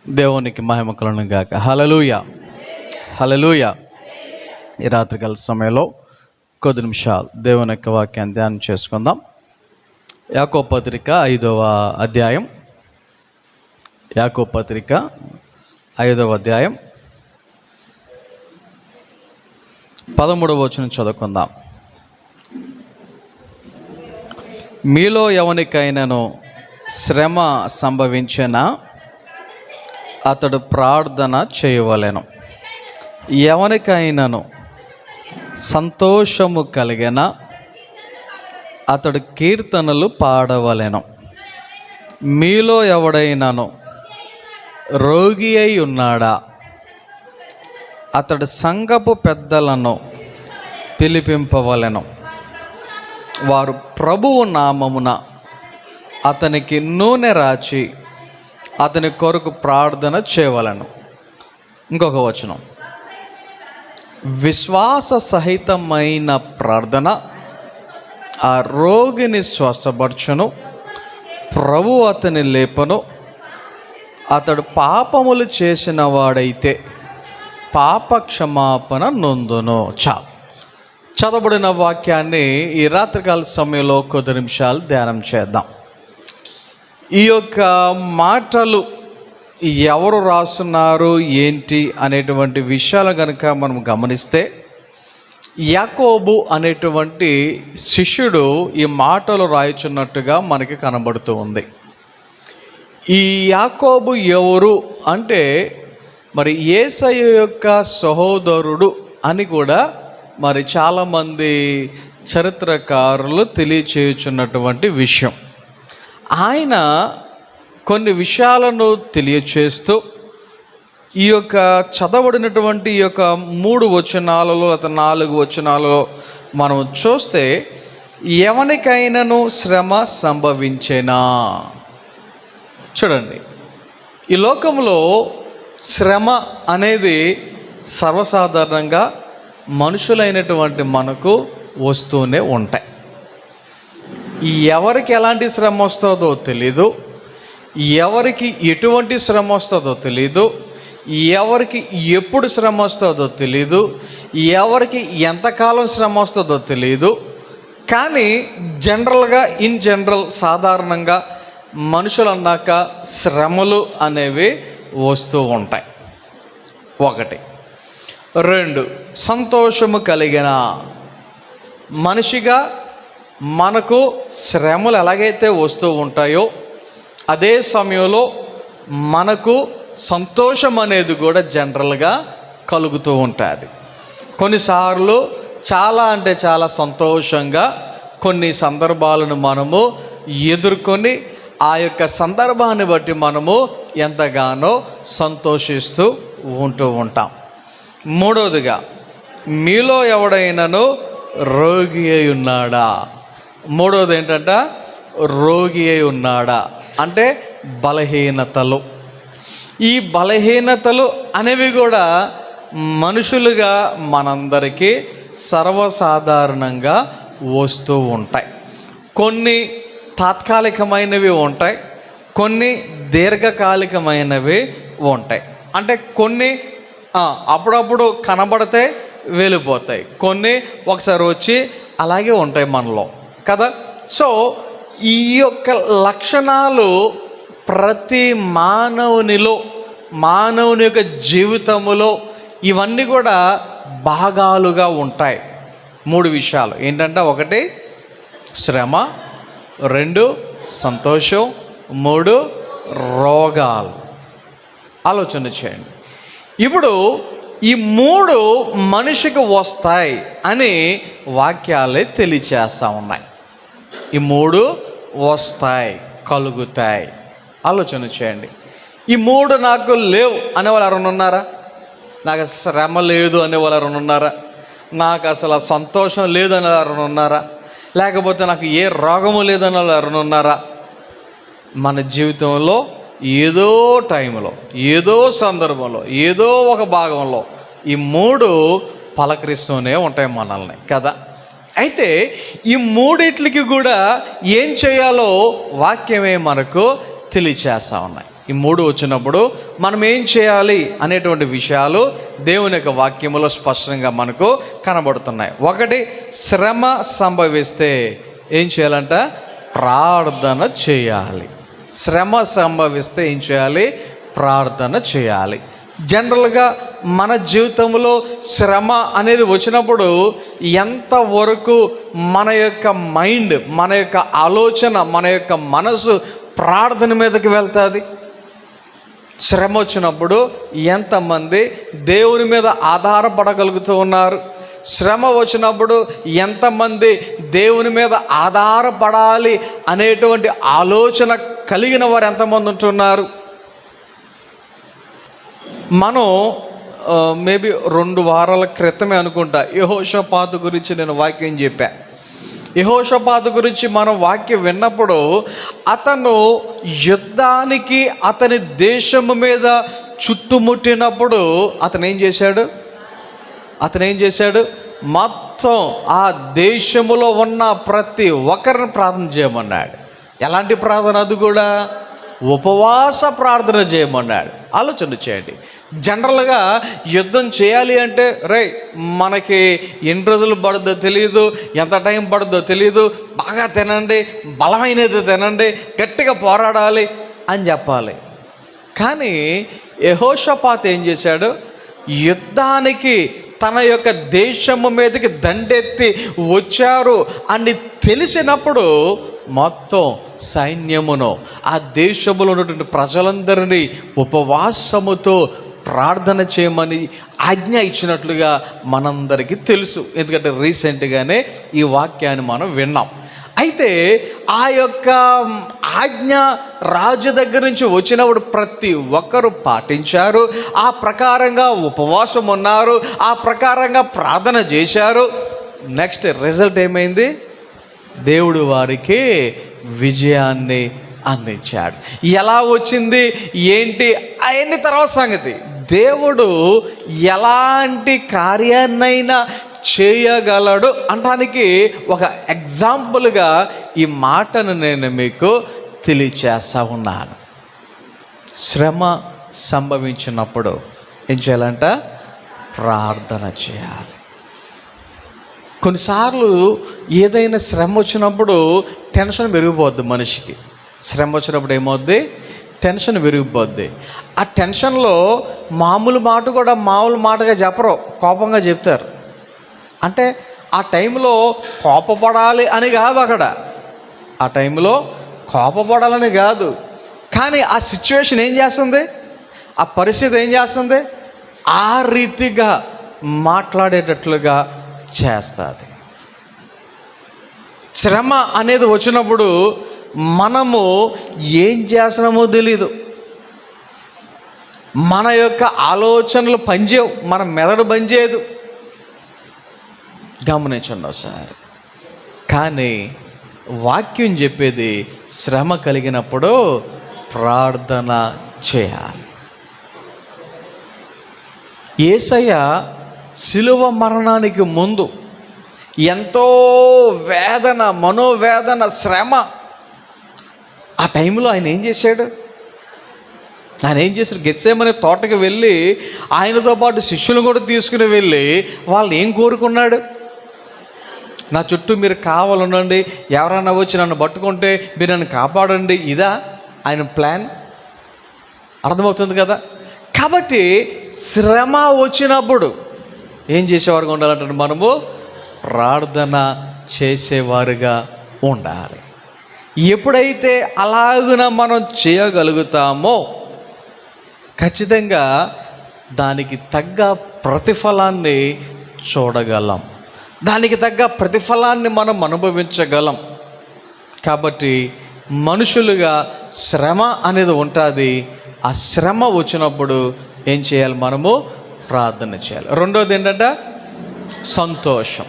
దేవునికి మహిమ కలుగును గాక. హల్లెలూయా, హల్లెలూయా. ఈ రాత్రికాల సమయంలో కొద్ది నిమిషాలు దేవుని యొక్క వాక్యాన్ని ధ్యానం చేసుకుందాం. యాకోబు పత్రిక 5వ అధ్యాయం, యాకోబు పత్రిక 5వ అధ్యాయం 13వ వచనం చదువుకుందాం. మీలో ఎవనికైనాను శ్రమ సంభవించినా అతడు ప్రార్థన చేయవలెను. ఎవనికైనాను సంతోషము కలిగిన అతడు కీర్తనలు పాడవలెను. మీలో ఎవడైనాను రోగి అయి ఉన్నాడా, అతడు సంఘపు పెద్దలను పిలిపింపవలెను. వారు ప్రభువు నామమున అతనికి నూనె రాచి అతని కొరకు ప్రార్థన చేయవలెను. ఇంకొక వచనం, విశ్వాస సహితమైన ప్రార్థన ఆ రోగిని స్వస్థపరచును, ప్రభు అతని లేపను. అతడు పాపములు చేసిన వాడైతే పాప క్షమాపణ నొందును. చదవబడిన వాక్యాన్ని ఈ రాత్రికాల సమయంలో కొద్ది నిమిషాలు ధ్యానం చేద్దాం. ఈ యొక్క మాటలు ఎవరు రాస్తున్నారు ఏంటి అనేటువంటి విషయాలు కనుక మనం గమనిస్తే, యాకోబు అనేటువంటి శిష్యుడు ఈ మాటలు రాయుచున్నట్టుగా మనకి కనబడుతూ ఉంది. ఈ యాకోబు ఎవరు అంటే మరి యేసయ్య యొక్క సహోదరుడు అని కూడా మరి చాలామంది చరిత్రకారులు తెలియచేయుచున్నటువంటి విషయం. ఆయన కొన్ని విషయాలను తెలియచేస్తూ ఈ యొక్క చదవబడినటువంటి ఈ యొక్క 3 వచనాలలో లేదా 4 వచనాలలో మనం చూస్తే, ఎవనికైనాను శ్రమ సంభవించేనా. చూడండి, ఈ లోకంలో శ్రమ అనేది సర్వసాధారణంగా మనుషులైనటువంటి మనకు వస్తూనే ఉంటాయి. ఎవరికి ఎలాంటి శ్రమ వస్తుందో తెలీదు, ఎవరికి ఎటువంటి శ్రమ వస్తుందో తెలీదు, ఎవరికి ఎప్పుడు శ్రమ వస్తుందో తెలీదు, ఎవరికి ఎంతకాలం శ్రమ వస్తుందో తెలీదు. కానీ ఇన్ జనరల్ సాధారణంగా మనుషులు అన్నాక శ్రమలు అనేవి వస్తూ ఉంటాయి. 1. 2, సంతోషము కలిగిన మనిషిగా మనకు శ్రమలు ఎలాగైతే వస్తూ ఉంటాయో అదే సమయంలో మనకు సంతోషం అనేది కూడా జనరల్గా కలుగుతూ ఉంటుంది. కొన్నిసార్లు చాలా అంటే చాలా సంతోషంగా కొన్ని సందర్భాలను మనము ఎదుర్కొని ఆ యొక్క సందర్భాన్ని బట్టి మనము ఎంతగానో సంతోషిస్తూ ఉంటూ ఉంటాం. 3వదిగా, మీలో ఎవడైనాను రోగి అయి ఉన్నాడా. 3వది ఏంటంటే రోగి అయి ఉన్నాడా అంటే బలహీనతలు. ఈ బలహీనతలు అనేవి కూడా మనుషులుగా మనందరికీ సర్వసాధారణంగా వస్తూ ఉంటాయి. కొన్ని తాత్కాలికమైనవి ఉంటాయి, కొన్ని దీర్ఘకాలికమైనవి ఉంటాయి. అంటే కొన్ని అప్పుడప్పుడు కనబడితే వెళ్ళిపోతాయి, కొన్ని ఒకసారి వచ్చి అలాగే ఉంటాయి మనలో కదా. సో ఈ యొక్క లక్షణాలు ప్రతి మానవుని యొక్క జీవితములో ఇవన్నీ కూడా భాగాలుగా ఉంటాయి. 3 విషయాలు ఏంటంటే, 1 శ్రమ, 2 సంతోషం, 3 రోగాలు. ఆలోచన చేయండి. ఇప్పుడు ఈ 3 మనిషికి వస్తాయి అని వాక్యాలే తెలియచేస్తూ ఉన్నాయి. ఈ 3 వస్తాయి, కలుగుతాయి. ఆలోచన చేయండి. ఈ 3 నాకు లేవు అనేవాళ్ళు ఎవరైనా ఉన్నారా? నాకు శ్రమ లేదు అనేవాళ్ళు ఎవరైనా ఉన్నారా? నాకు అసలు సంతోషం లేదు అనే ఎవరైనా ఉన్నారా? లేకపోతే నాకు ఏ రోగము లేదనే వాళ్ళు ఎవరైనా ఉన్నారా? మన జీవితంలో ఏదో టైంలో, ఏదో సందర్భంలో, ఏదో ఒక భాగంలో ఈ 3 పలకరిస్తూనే ఉంటాయి మనల్ని కదా. అయితే ఈ 3 కూడా ఏం చేయాలో వాక్యమే మనకు తెలియచేస్తూ ఉన్నాయి. ఈ 3 వచ్చినప్పుడు మనం ఏం చేయాలి అనేటువంటి విషయాలు దేవుని యొక్క వాక్యములో స్పష్టంగా మనకు కనబడుతున్నాయి. ఒకటి, శ్రమ సంభవిస్తే ఏం చేయాలంట? ప్రార్థన చేయాలి. శ్రమ సంభవిస్తే ఏం చేయాలి? ప్రార్థన చేయాలి. జనరల్గా మన జీవితంలో శ్రమ అనేది వచ్చినప్పుడు ఎంతవరకు మన యొక్క మైండ్, మన యొక్క ఆలోచన, మన యొక్క మనసు ప్రార్థన మీదకి వెళ్తుంది? శ్రమ వచ్చినప్పుడు ఎంతమంది దేవుని మీద ఆధారపడగలుగుతూ ఉన్నారు? శ్రమ వచ్చినప్పుడు ఎంతమంది దేవుని మీద ఆధారపడాలి అనేటువంటి ఆలోచన కలిగిన వారు ఎంతమంది ఉంటున్నారు? మనం మేబీ 2 వారాల క్రితమే అనుకుంటా యెహోషాపాతు గురించి నేను వాక్యం చెప్పా. యెహోషాపాతు గురించి మనం వాక్యం విన్నప్పుడు అతను యుద్ధానికి అతని దేశము మీద చుట్టుముట్టినప్పుడు అతను ఏం చేశాడు? మొత్తం ఆ దేశములో ఉన్న ప్రతి ఒక్కరిని ప్రార్థన చేయమన్నాడు. ఎలాంటి ప్రార్థన? అది కూడా ఉపవాస ప్రార్థన చేయమన్నాడు. ఆలోచన చేయండి. జనరల్గా యుద్ధం చేయాలి అంటే మనకి ఎన్ని రోజులు పడుద్దో తెలియదు, ఎంత టైం పడుద్దో తెలియదు, బాగా తినండి, బలమైనది తినండి, గట్టిగా పోరాడాలి అని చెప్పాలి. కానీ యెహోషాపాతు ఏం చేశాడు? యుద్ధానికి తన యొక్క దేశము మీదకి దండెత్తి వచ్చారు అని తెలిసినప్పుడు మొత్తం సైన్యమును, ఆ దేశంలో ఉన్నటువంటి ప్రజలందరినీ ఉపవాసముతో ప్రార్థన చేయమని ఆజ్ఞ ఇచ్చినట్లుగా మనందరికీ తెలుసు. ఎందుకంటే రీసెంట్గానే ఈ వాక్యాన్ని మనం విన్నాం. అయితే ఆ యొక్క ఆజ్ఞ రాజు దగ్గర నుంచి వచ్చినప్పుడు ప్రతి ఒక్కరూ పాటించారు. ఆ ప్రకారంగా ఉపవాసం ఉన్నారు, ఆ ప్రకారంగా ప్రార్థన చేశారు. నెక్స్ట్ రిజల్ట్ ఏమైంది? దేవుడు వారికి విజయాన్ని అందించాడు. ఎలా వచ్చింది ఏంటి అవన్నీ తర్వాత సంగతి. దేవుడు ఎలాంటి కార్యాన్నైనా చేయగలడు అనడానికి ఒక ఎగ్జాంపుల్గా ఈ మాటను నేను మీకు తెలియచేస్తా ఉన్నాను. శ్రమ సంభవించినప్పుడు ఏం చేయాలంట? ప్రార్థన చేయాలి. కొన్నిసార్లు ఏదైనా శ్రమ వచ్చినప్పుడు టెన్షన్ పెరిగిపోద్ది మనిషికి. శ్రమ వచ్చినప్పుడు ఏమవుద్ది? టెన్షన్ పెరిగిపోద్ది. ఆ టెన్షన్లో మామూలు మాట కూడా మామూలు మాటగా చెప్పరు, కోపంగా చెప్తారు. అంటే ఆ టైంలో కోపపడాలి అని కాదు, ఆ టైంలో కోపపడాలని కాదు, కానీ ఆ సిచ్యువేషన్ ఏం చేస్తుంది? ఆ పరిస్థితి ఏం చేస్తుంది? ఆ రీతిగా మాట్లాడేటట్లుగా చేస్తుంది. శ్రమ అనేది వచ్చినప్పుడు మనము ఏం చేస్తున్నామో తెలీదు. మన యొక్క ఆలోచనలు పనిచేయవు, మన మెదడు పనిచేయదు. గమనించండి ఒకసారి. కానీ వాక్యం చెప్పేది శ్రమ కలిగినప్పుడు ప్రార్థన చేయాలి. యేసయ్య శిలువ మరణానికి ముందు ఎంతో వేదన, మనోవేదన, శ్రమ. ఆ టైంలో ఆయన ఏం చేశాడు? గెత్సేమనే తోటకి వెళ్ళి ఆయనతో పాటు శిష్యులు కూడా తీసుకుని వెళ్ళి వాళ్ళని ఏం కోరుకున్నాడు? నా చుట్టూ మీరు కావాలనండి, ఎవరైనా వచ్చి నన్ను పట్టుకుంటే మీరు నన్ను కాపాడండి. ఇదా ఆయన ప్లాన్? అర్థమవుతుంది కదా. కాబట్టి శ్రమ వచ్చినప్పుడు ఏం చేసేవారుగా ఉండాలంటే మనము ప్రార్థన చేసేవారుగా ఉండాలి. ఎప్పుడైతే అలాగున మనం చేయగలుగుతామో ఖచ్చితంగా దానికి తగ్గ ప్రతిఫలాన్ని చూడగలం, దానికి తగ్గ ప్రతిఫలాన్ని మనం అనుభవించగలం. కాబట్టి మనుషులుగా శ్రమ అనేది ఉంటుంది. ఆ శ్రమ వచ్చినప్పుడు ఏం చేయాలి? మనము ప్రార్థన చేయాలి. రెండోది ఏంటంటే సంతోషం.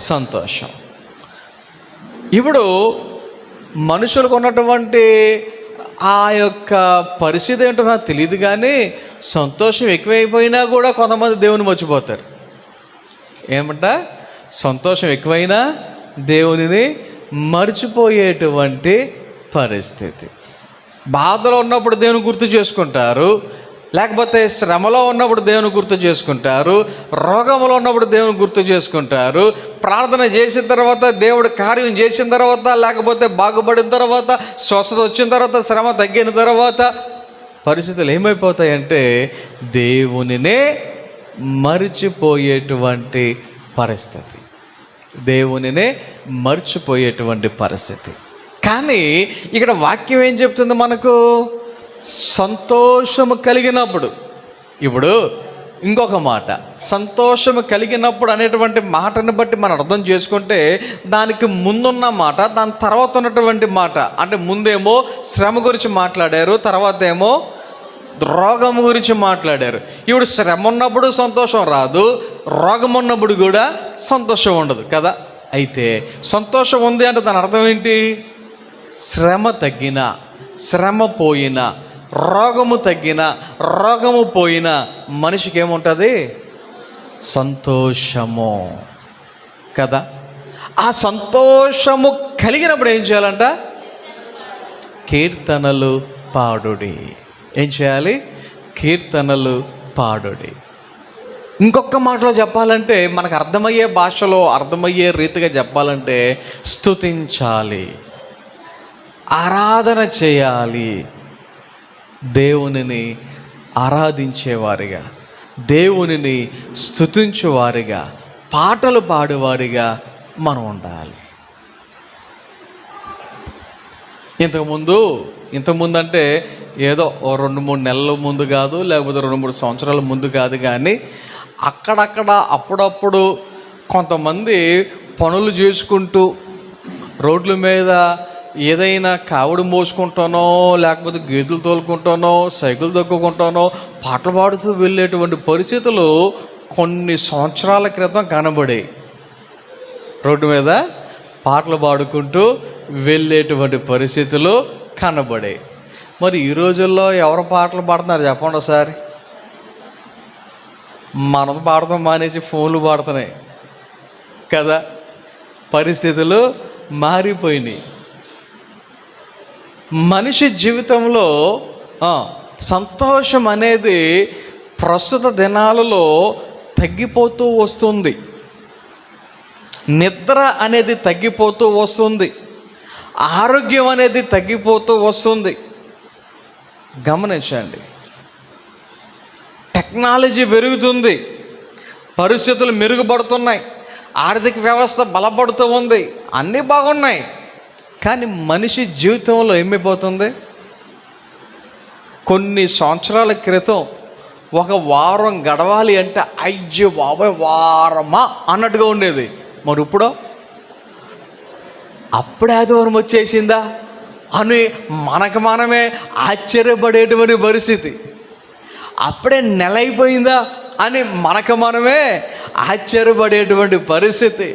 సంతోషం. ఇప్పుడు మనుషులకు ఉన్నటువంటి ఆ యొక్క పరిస్థితి ఏంటో నాకు తెలియదు, కానీ సంతోషం ఎక్కువైపోయినా కూడా కొంతమంది దేవుని మర్చిపోతారు. సంతోషం ఎక్కువైనా దేవునిని మర్చిపోయేటువంటి పరిస్థితి. బాధలో ఉన్నప్పుడు దేవుని గుర్తు చేసుకుంటారు, లేకపోతే శ్రమలో ఉన్నప్పుడు దేవుని గుర్తు చేసుకుంటారు, రోగంలో ఉన్నప్పుడు దేవుని గుర్తు చేసుకుంటారు, ప్రార్థన చేసిన తర్వాత, దేవుడు కార్యం చేసిన తర్వాత, లేకపోతే బాగుపడిన తర్వాత, స్వస్థత వచ్చిన తర్వాత, శ్రమ తగ్గిన తర్వాత పరిస్థితులు ఏమైపోతాయంటే దేవునినే మరిచిపోయేటువంటి పరిస్థితి. దేవునినే మర్చిపోయేటువంటి పరిస్థితి. కానీ ఇక్కడ వాక్యం ఏం చెప్తుంది మనకు? సంతోషము కలిగినప్పుడు. ఇప్పుడు ఇంకొక మాట, సంతోషము కలిగినప్పుడు అనేటువంటి మాటను బట్టి మనం అర్థం చేసుకుంటే దానికి ముందున్న మాట, దాని తర్వాత ఉన్నటువంటి మాట, అంటే ముందేమో శ్రమ గురించి మాట్లాడారు, తర్వాత ఏమో రోగం గురించి మాట్లాడారు. ఇప్పుడు శ్రమ ఉన్నప్పుడు సంతోషం రాదు, రోగం ఉన్నప్పుడు కూడా సంతోషం ఉండదు కదా. అయితే సంతోషం ఉంది అంటే దాని అర్థం ఏంటి? శ్రమ తగ్గినా, శ్రమ పోయినా, రోగము తగ్గినా, రోగము పోయినా మనిషికి ఏముంటుంది? సంతోషము కదా. ఆ సంతోషము కలిగినప్పుడు ఏం చేయాలంట? కీర్తనలు పాడుడి. ఏం చేయాలి? కీర్తనలు పాడుడి. ఇంకొక మాటలో చెప్పాలంటే, మనకు అర్థమయ్యే భాషలో అర్థమయ్యే రీతిగా చెప్పాలంటే, స్తుతించాలి, ఆరాధన చేయాలి. దేవునిని ఆరాధించేవారిగా, దేవునిని స్తుతించేవారిగా, పాటలు పాడేవారిగా మనం ఉండాలి. ఇంతకుముందు అంటే ఏదో 2-3 నెలల ముందు కాదు, లేకపోతే 2-3 సంవత్సరాల ముందు కాదు, కానీ అక్కడక్కడ అప్పుడప్పుడు కొంతమంది పనులు చేసుకుంటూ రోడ్ల మీద ఏదైనా కావుడు మోసుకుంటానో, లేకపోతే గేదెలు తోలుకుంటానో, సైకిల్ తొక్కుకుంటానో పాటలు పాడుతూ వెళ్ళేటువంటి పరిస్థితులు కొన్ని సంవత్సరాల క్రితం కనబడాయి. రోడ్డు మీద పాటలు పాడుకుంటూ వెళ్ళేటువంటి పరిస్థితులు కనబడాయి. మరి ఈ రోజుల్లో ఎవరు పాటలు పాడుతున్నారు చెప్పండి ఒకసారి? మనం పాడతాం మానేసి ఫోన్లు పాడుతున్నాయి కదా. పరిస్థితులు మారిపోయినాయి. మనిషి జీవితంలో సంతోషం అనేది ప్రస్తుత దినాలలో తగ్గిపోతూ వస్తుంది. నిద్ర అనేది తగ్గిపోతూ వస్తుంది. ఆరోగ్యం అనేది తగ్గిపోతూ వస్తుంది. గమనించండి, టెక్నాలజీ పెరుగుతుంది, పరిస్థితులు మెరుగుపడుతున్నాయి, ఆర్థిక వ్యవస్థ బలపడుతూ ఉంది, అన్నీ బాగున్నాయి. కానీ మనిషి జీవితంలో ఏమైపోతుంది? కొన్ని సంవత్సరాల క్రితం ఒక వారం గడవాలి అంటే అయ్యో బాబాయ్ వారమా అన్నట్టుగా ఉండేది. మరి ఇప్పుడు అప్పుడే ఆదివారం వచ్చేసిందా అని మనకు మనమే ఆశ్చర్యపడేటువంటి పరిస్థితి. అప్పుడే నెల అయిపోయిందా అని మనకు మనమే ఆశ్చర్యపడేటువంటి పరిస్థితి.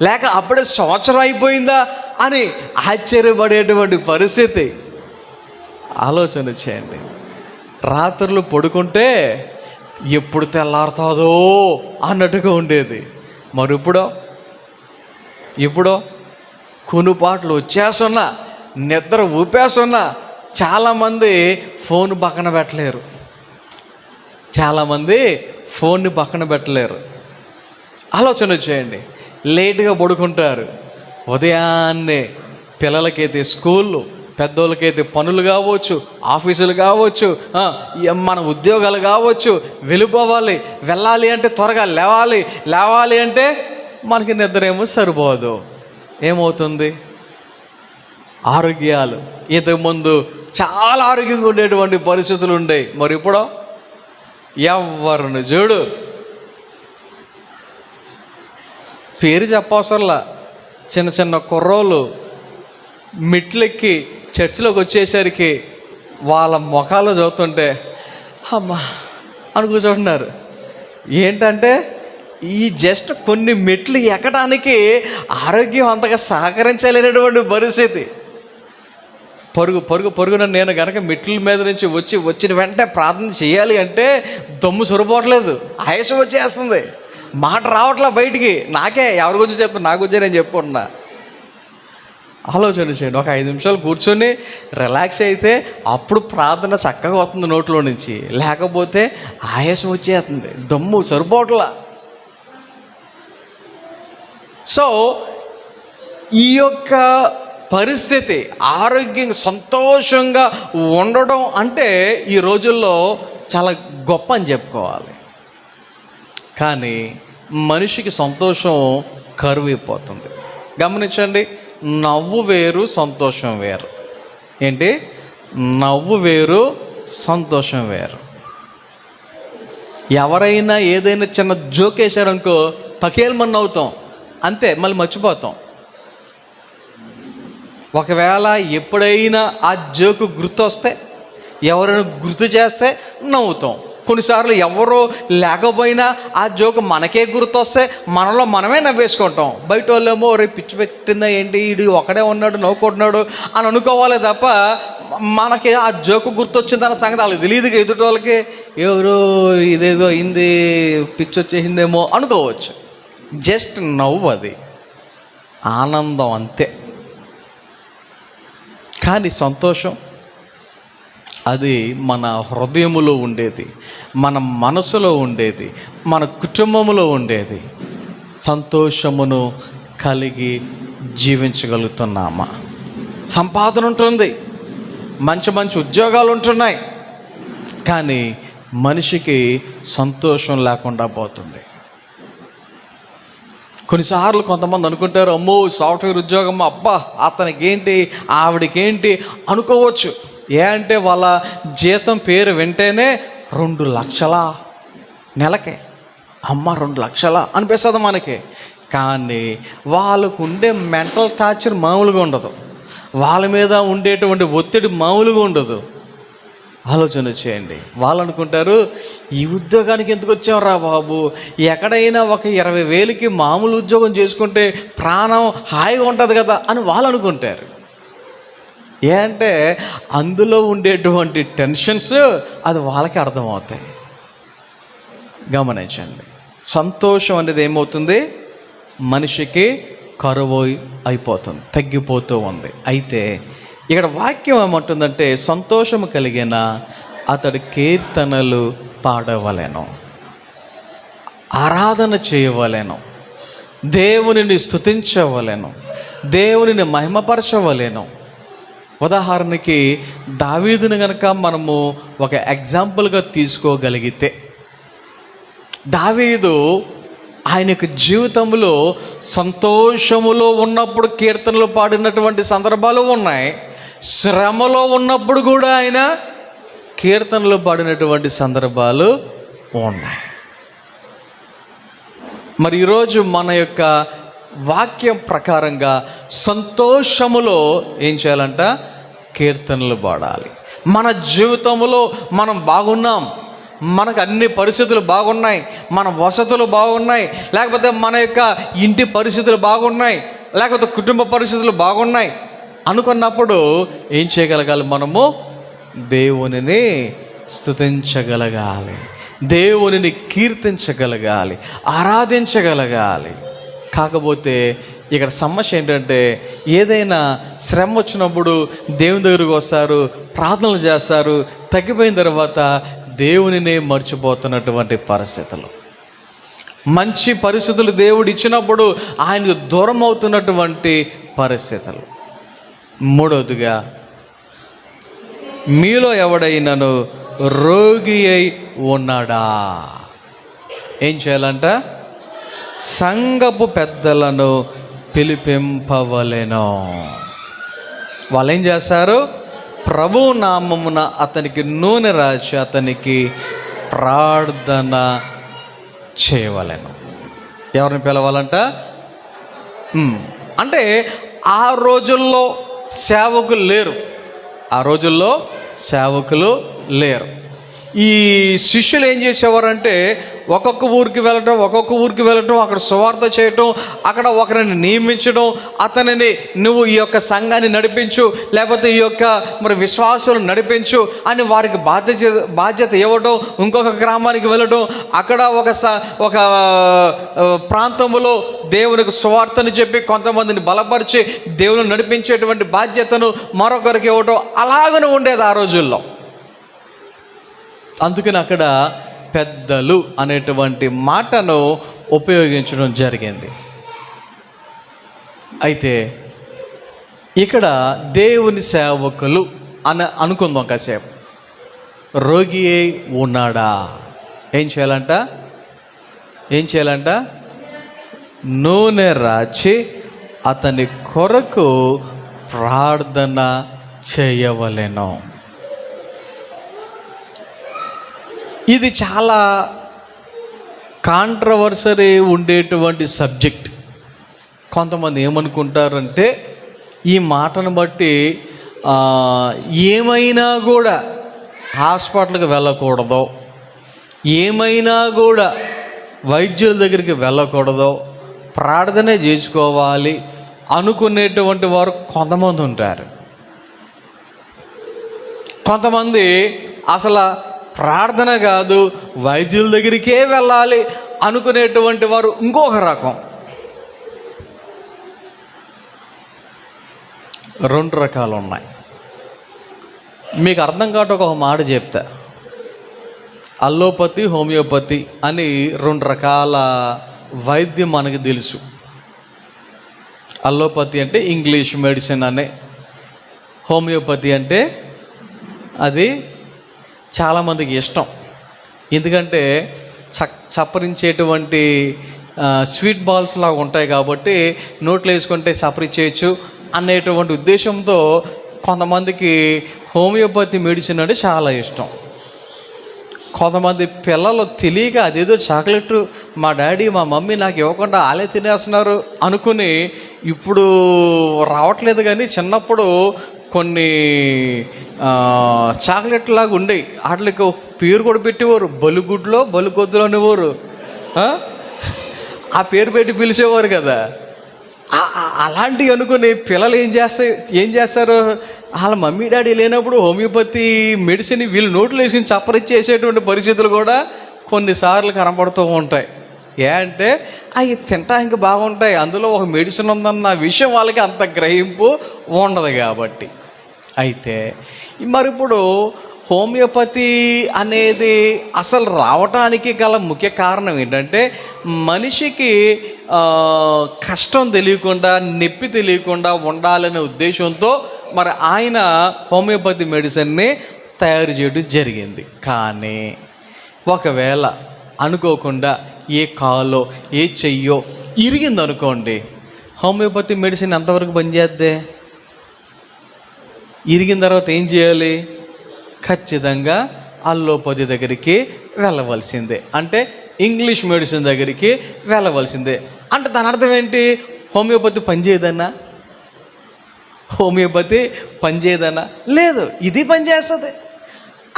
లేక అప్పుడే సంవత్సరం అయిపోయిందా అని ఆశ్చర్యపడేటువంటి పరిస్థితి. ఆలోచన చేయండి. రాత్రులు పడుకుంటే ఎప్పుడు తెల్లారుతుందో అన్నట్టుగా ఉండేది. మరి ఇప్పుడు కొనుపాట్లు వచ్చేస్తున్నా, నిద్ర ఊపేస్తున్నా. చాలామంది ఫోన్ పక్కన పెట్టలేరు, చాలామంది ఫోన్ని పక్కన పెట్టలేరు. ఆలోచన చేయండి. లేటుగా పడుకుంటారు. ఉదయాన్నే పిల్లలకైతే స్కూళ్ళు, పెద్దోళ్ళకైతే పనులు కావచ్చు, ఆఫీసులు కావచ్చు, మన ఉద్యోగాలు కావచ్చు, వెళ్ళాలి అంటే త్వరగా లేవాలి అంటే మనకి నిద్ర ఏమో సరిపోదు. ఏమవుతుంది? ఆరోగ్యాలు ఇంతకుముందు చాలా ఆరోగ్యంగా ఉండేటువంటి పరిస్థితులు ఉండేవి. మరి ఇప్పుడు ఎవరిని చూడు, పేరు చెప్పవసరంలా, చిన్న చిన్న కుర్రోళ్ళు మెట్లెక్కి చర్చిలోకి వచ్చేసరికి వాళ్ళ ముఖాలు చదువుతుంటే అమ్మా అని కూర్చుంటున్నారు. ఏంటంటే ఈ జస్ట్ కొన్ని మెట్లు ఎక్కడానికి ఆరోగ్యం అంతగా సహకరించలేనటువంటి పరిస్థితి. పరుగున నేను కనుక మెట్ల మీద నుంచి వచ్చిన వెంటనే ప్రార్థన చేయాలి అంటే దమ్ము సరిపోవట్లేదు, ఆయాసం వచ్చేస్తుంది, మాట రావట్లే బయటికి. ఎవరి గురించి చెప్తున్నా, నా గురించి నేను చెప్పుకుంటున్నా. ఆలోచన చేయండి. ఒక 5 నిమిషాలు కూర్చొని రిలాక్స్ అయితే అప్పుడు ప్రార్థన చక్కగా వస్తుంది నోట్లో నుంచి. లేకపోతే ఆయాసం వచ్చేస్తుంది, దమ్ము సరిపోవట్లా. సో ఈ యొక్క పరిస్థితి ఆరోగ్యంగా సంతోషంగా ఉండడం అంటే ఈ రోజుల్లో చాలా గొప్ప అని చెప్పుకోవాలి. కానీ మనిషికి సంతోషం కరువైపోతుంది. గమనించండి, నవ్వు వేరు, సంతోషం వేరు. ఏంటి? నవ్వు వేరు, సంతోషం వేరు. ఎవరైనా ఏదైనా చిన్న జోక్ వేశారనుకో పకేల్మని నవ్వుతాం, అంతే, మళ్ళీ మర్చిపోతాం. ఒకవేళ ఎప్పుడైనా ఆ జోకు గుర్తొస్తే, ఎవరైనా గుర్తు చేస్తే నవ్వుతాం. కొన్నిసార్లు ఎవరో లేకపోయినా ఆ జోకు మనకే గుర్తొస్తే మనలో మనమే నవ్వేసుకుంటాం. బయట వాళ్ళేమో రేపు పిచ్చి పెట్టిందా ఏంటి, ఇది ఒకడే ఉన్నాడు నవ్వుకుంటున్నాడు అని అనుకోవాలి తప్ప మనకి ఆ జోకు గుర్తొచ్చిందన్న సంగతి వాళ్ళకి తెలియదు. ఎదుటి వాళ్ళకి ఎవరు ఇదేదో అయింది, పిచ్చి వచ్చేసిందేమో అనుకోవచ్చు. జస్ట్ నవ్వు, అది ఆనందం అంతే. కానీ సంతోషం అది మన హృదయములో ఉండేది, మన మనసులో ఉండేది, మన కుటుంబంలో ఉండేది. సంతోషమును కలిగి జీవించగలుగుతున్నామా? సంపాదన ఉంటుంది, మంచి మంచి ఉద్యోగాలు ఉంటున్నాయి, కానీ మనిషికి సంతోషం లేకుండా పోతుంది. కొన్నిసార్లు కొంతమంది అనుకుంటారు, అమ్మో సాఫ్ట్వేర్ ఉద్యోగం, అబ్బా అతనికి ఏంటి ఆవిడకేంటి అనుకోవచ్చు. ఏ అంటే వాళ్ళ జీతం పేరు వింటేనే 2 లక్షల నెలకే, అమ్మ 2 లక్షల అనిపిస్తుంది మనకి. కానీ వాళ్ళకు ఉండే మెంటల్ టార్చర్ మామూలుగా ఉండదు, వాళ్ళ మీద ఉండేటువంటి ఒత్తిడి మామూలుగా ఉండదు. ఆలోచన చేయండి. వాళ్ళు అనుకుంటారు, ఈ ఉద్యోగానికి ఎందుకు వచ్చావురా బాబు, ఎక్కడైనా ఒక 20,000కి మామూలు ఉద్యోగం చేసుకుంటే ప్రాణం హాయిగా ఉంటుంది కదా అని వాళ్ళు అనుకుంటారు. ఏ అంటే అందులో ఉండేటువంటి టెన్షన్స్ అది వాళ్ళకి అర్థమవుతాయి. గమనించండి, సంతోషం అనేది ఏమవుతుంది, మనిషికి కరువు అయిపోతుంది, తగ్గిపోతూ ఉంది. అయితే ఇక్కడ వాక్యం ఏమంటుందంటే, సంతోషము కలిగిన అతడు కీర్తనలు పాడవలెను, ఆరాధన చేయవలెను, దేవునిని స్తుతించవలెను, దేవునిని మహిమపరచవలెను. ఉదాహరణకి దావీదుని కనుక మనము ఒక ఎగ్జాంపుల్గా తీసుకోగలిగితే, దావీదు ఆయన యొక్క జీవితంలో సంతోషములో ఉన్నప్పుడు కీర్తనలు పాడినటువంటి సందర్భాలు ఉన్నాయి, శ్రమలో ఉన్నప్పుడు కూడా ఆయన కీర్తనలు పాడినటువంటి సందర్భాలు ఉన్నాయి. మరి ఈరోజు మన యొక్క వాక్యం ప్రకారంగా సంతోషములో ఏం చేయాలంట, కీర్తనలు పాడాలి. మన జీవితంలో మనం బాగున్నాం, మనకు అన్ని పరిస్థితులు బాగున్నాయి, మన వసతులు బాగున్నాయి, లేకపోతే మన యొక్క ఇంటి పరిస్థితులు బాగున్నాయి, లేకపోతే కుటుంబ పరిస్థితులు బాగున్నాయి అనుకున్నప్పుడు ఏం చేయగలగాలి, మనము దేవునిని స్తుతించగలగాలి, దేవునిని కీర్తించగలగాలి, ఆరాధించగలగాలి. కాకపోతే ఇక్కడ సమస్య ఏంటంటే, ఏదైనా శ్రమ వచ్చినప్పుడు దేవుని దగ్గరకు వస్తారు, ప్రార్థనలు చేస్తారు, తగ్గిపోయిన తర్వాత దేవునినే మర్చిపోతున్నటువంటి పరిస్థితులు. మంచి పరిస్థితులు దేవుడు ఇచ్చినప్పుడు ఆయనకు దూరం అవుతున్నటువంటి పరిస్థితులు. మూడవదిగా, మీలో ఎవడైనాను రోగి అయి ఉన్నాడా, ఏం చేయాలంట, సంఘపు పెద్దలను పిలిపింపవలెను. వాళ్ళు ఏం చేస్తారు, ప్రభు నామమున అతనికి నూనె రాసి అతనికి ప్రార్థన చేయవలెను. ఎవరిని పిలవాలంట, అంటే ఆ రోజుల్లో సేవకులు లేరు, ఆ రోజుల్లో సేవకులు లేరు. ఈ శిష్యులు ఏం చేసేవారంటే, ఒక్కొక్క ఊరికి వెళ్ళటం, అక్కడ సువార్త చేయటం, అక్కడ ఒకరిని నియమించడం, అతనిని నువ్వు ఈ యొక్క సంఘాన్ని నడిపించు, లేకపోతే ఈ యొక్క మరి విశ్వాసులను నడిపించు అని వారికి బాధ్యత ఇవ్వడం, ఇంకొక గ్రామానికి వెళ్ళడం, అక్కడ ఒక ప్రాంతంలో దేవునికి సువార్తను చెప్పి కొంతమందిని బలపరిచి దేవుని నడిపించేటువంటి బాధ్యతను మరొకరికి ఇవ్వటం అలాగనే ఉండేది ఆ రోజుల్లో. అందుకని అక్కడ పెద్దలు అనేటువంటి మాటను ఉపయోగించడం జరిగింది. అయితే ఇక్కడ దేవుని సేవకులు అనుకుందాం కాసేపు. రోగి ఉన్నాడా? ఏం చేయాలంట? నూనె రాచి అతని కొరకు ప్రార్థన చేయవలెను. ఇది చాలా కాంట్రవర్సరీ ఉండేటువంటి సబ్జెక్ట్. కొంతమంది ఏమనుకుంటారంటే ఈ మాటను బట్టి ఏమైనా కూడా హాస్పిటల్కి వెళ్ళకూడదు, ఏమైనా కూడా వైద్యుల దగ్గరికి వెళ్ళకూడదు, ప్రార్థనే చేసుకోవాలి అనుకునేటువంటి వారు కొంతమంది ఉంటారు. కొంతమంది అసలు ప్రార్థన కాదు, వైద్యుల దగ్గరికే వెళ్ళాలి అనుకునేటువంటి వారు ఇంకొక రకం. 2 రకాలు ఉన్నాయి. మీకు అర్థం కావటం ఒక మాట చెప్తా. అల్లోపతి, హోమియోపతి అని 2 రకాల వైద్యం మనకు తెలుసు. అల్లోపతి అంటే ఇంగ్లీష్ మెడిసిన్ అనే, హోమియోపతి అంటే అది చాలామందికి ఇష్టం. ఎందుకంటే చప్పరించేటువంటి స్వీట్ బాల్స్ లాగా ఉంటాయి కాబట్టి నోట్లో వేసుకుంటే చప్పరించేయచ్చు అనేటువంటి ఉద్దేశంతో కొంతమందికి హోమియోపతి మెడిసిన్ అంటే చాలా ఇష్టం. కొంతమంది పిల్లలు తెలియక అదేదో చాక్లెట్ మా డాడీ మా మమ్మీ నాకు ఇవ్వకుండా వాళ్ళే తినేస్తున్నారు అనుకుని ఇప్పుడు రావట్లేదు, కానీ చిన్నప్పుడు కొన్ని చాక్లెట్ లాగా ఉండేవి, వాటికి పేరు కూడా పెట్టేవారు. బలుగుడ్లో బలుగొద్దులు అనేవారు, ఆ పేరు పెట్టి పిలిచేవారు కదా. అలాంటివి అనుకుని పిల్లలు ఏం చేస్తారు, వాళ్ళ మమ్మీ డాడీ లేనప్పుడు హోమియోపతి మెడిసిన్ వీళ్ళు నోట్లో వేసుకుని చప్పరిచ్చేసేటువంటి పరిస్థితులు కూడా కొన్నిసార్లు కనపడుతూ ఉంటాయి. అంటే అవి తినడానికి బాగుంటాయి, అందులో ఒక మెడిసిన్ ఉందన్న విషయం వాళ్ళకి అంత గ్రహింపు ఉండదు కాబట్టి. అయితే మరి ఇప్పుడు హోమియోపతి అనేది అసలు రావటానికి గల ముఖ్య కారణం ఏంటంటే మనిషికి కష్టం తెలియకుండా, నొప్పి తెలియకుండా ఉండాలనే ఉద్దేశంతో మరి ఆయన హోమియోపతి మెడిసిన్ని తయారు చేయడం జరిగింది. కానీ ఒకవేళ అనుకోకుండా ఏ కాలో ఏ చెయ్యో ఇరిగింది అనుకోండి, హోమియోపతి మెడిసిన్ ఎంతవరకు పనిచేద్దే? ఇరిగిన తర్వాత ఏం చేయాలి? ఖచ్చితంగా అల్లోపతి దగ్గరికి వెళ్ళవలసిందే, అంటే ఇంగ్లీష్ మెడిసిన్ దగ్గరికి వెళ్ళవలసిందే. అంటే దాని అర్థం ఏంటి? హోమియోపతి పనిచేయదన్నా? హోమియోపతి పనిచేయదన్నా? లేదు, ఇది పనిచేస్తుంది,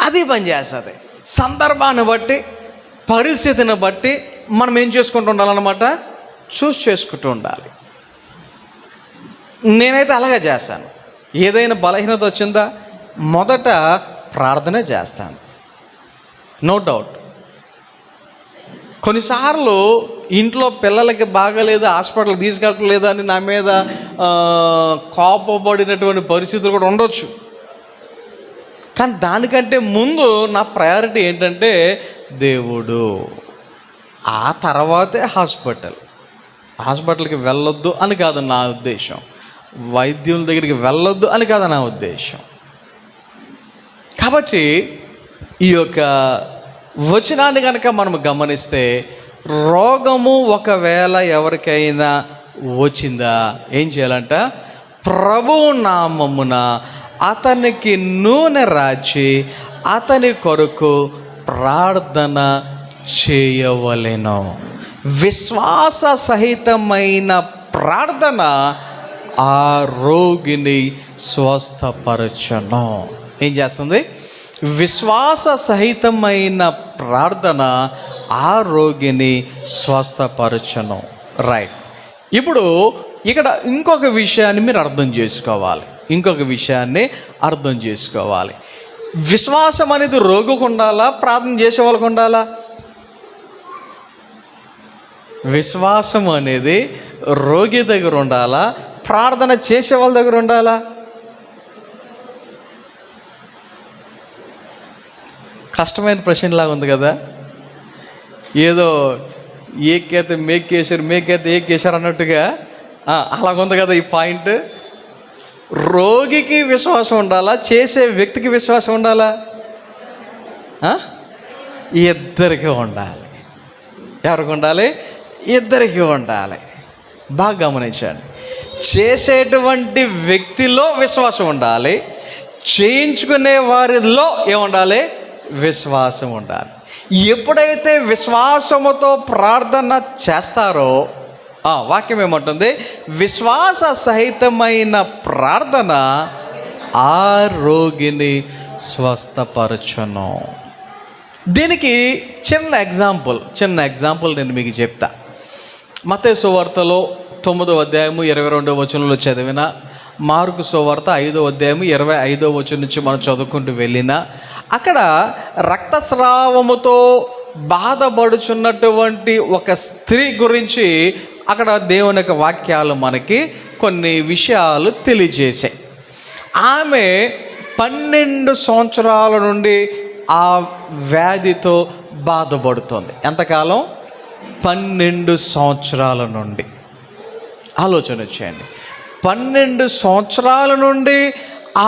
అది పనిచేస్తుంది. సందర్భాన్ని బట్టి, పరిస్థితిని బట్టి మనం ఏం చేసుకుంటూ ఉండాలన్నమాట, చేసుకుంటూ ఉండాలి. నేనైతే అలాగే చేస్తాను. ఏదైనా బలహీనత వచ్చిందా మొదట ప్రార్థన చేస్తాను, నో డౌట్. కొన్నిసార్లు ఇంట్లో పిల్లలకి బాగాలేదు, హాస్పిటల్ తీసుకెళ్ళలేదు అని నా మీద కోపపడినటువంటి పరిస్థితులు కూడా ఉండొచ్చు. కానీ దానికంటే ముందు నా ప్రయారిటీ ఏంటంటే దేవుడు, ఆ తర్వాతే హాస్పిటల్కి వెళ్ళొద్దు అని కాదు నా ఉద్దేశం, వైద్యుల దగ్గరికి వెళ్ళొద్దు అని కాదు నా ఉద్దేశం. కాబట్టి ఈ యొక్క వచనాన్ని కనుక మనం గమనిస్తే, రోగము ఒకవేళ ఎవరికైనా వచ్చిందా ఏం చేయాలంట? ప్రభువు నామమున అతనికి నూనె రాచి అతని కొరకు ప్రార్థన చేయవలెను. విశ్వాస సహితమైన ప్రార్థన ఆ రోగిని స్వస్థపరచును. ఏం చేస్తుంది? విశ్వాస సహితమైన ప్రార్థన ఆ రోగిని స్వస్థపరచును. రైట్. ఇప్పుడు ఇక్కడ ఇంకొక విషయాన్ని మీరు అర్థం చేసుకోవాలి. విశ్వాసం అనేది రోగికి ఉండాలా, ప్రార్థన చేసే వాళ్ళకు ఉండాలా? విశ్వాసం అనేది రోగి దగ్గర ఉండాలా, ప్రార్థన చేసే వాళ్ళ దగ్గర ఉండాలా? కష్టమైన ప్రశ్నలాగా ఉంది కదా. ఏదో ఏకైతే మేకేశారు, మేకైతే ఏకేశారు అన్నట్టుగా అలాగుంది కదా ఈ పాయింట్. రోగికి విశ్వాసం ఉండాలా, చేసే వ్యక్తికి విశ్వాసం ఉండాలా? ఇద్దరికి ఉండాలి. ఎవరికి ఉండాలి? ఇద్దరికి ఉండాలి. బాగా గమనించండి. చేసేటువంటి వ్యక్తిలో విశ్వాసం ఉండాలి, చేయించుకునే వారిలో ఏముండాలి? విశ్వాసం ఉండాలి. ఎప్పుడైతే విశ్వాసముతో ప్రార్థన చేస్తారో వాక్యం ఏమంటుంది? విశ్వాస సహితమైన ప్రార్థన ఆ రోగిని స్వస్థపరచును. దీనికి చిన్న ఎగ్జాంపుల్ నేను మీకు చెప్తా. మత్తయి సువార్తలో 9వ అధ్యాయము 22వ వచనంలో చదివిన, మార్కు సువార్త 5వ అధ్యాయము 25వ వచనం నుంచి మనం చదువుకుంటూ వెళ్ళినా, అక్కడ రక్తస్రావముతో బాధపడుచున్నటువంటి ఒక స్త్రీ గురించి అక్కడ దేవుని యొక్క వాక్యాలు మనకి కొన్ని విషయాలు తెలియజేశాయి. ఆమె 12 సంవత్సరాల నుండి ఆ వ్యాధితో బాధపడుతుంది. ఎంతకాలం? 12 సంవత్సరాల నుండి. ఆలోచన చేయండి. 12 సంవత్సరాల నుండి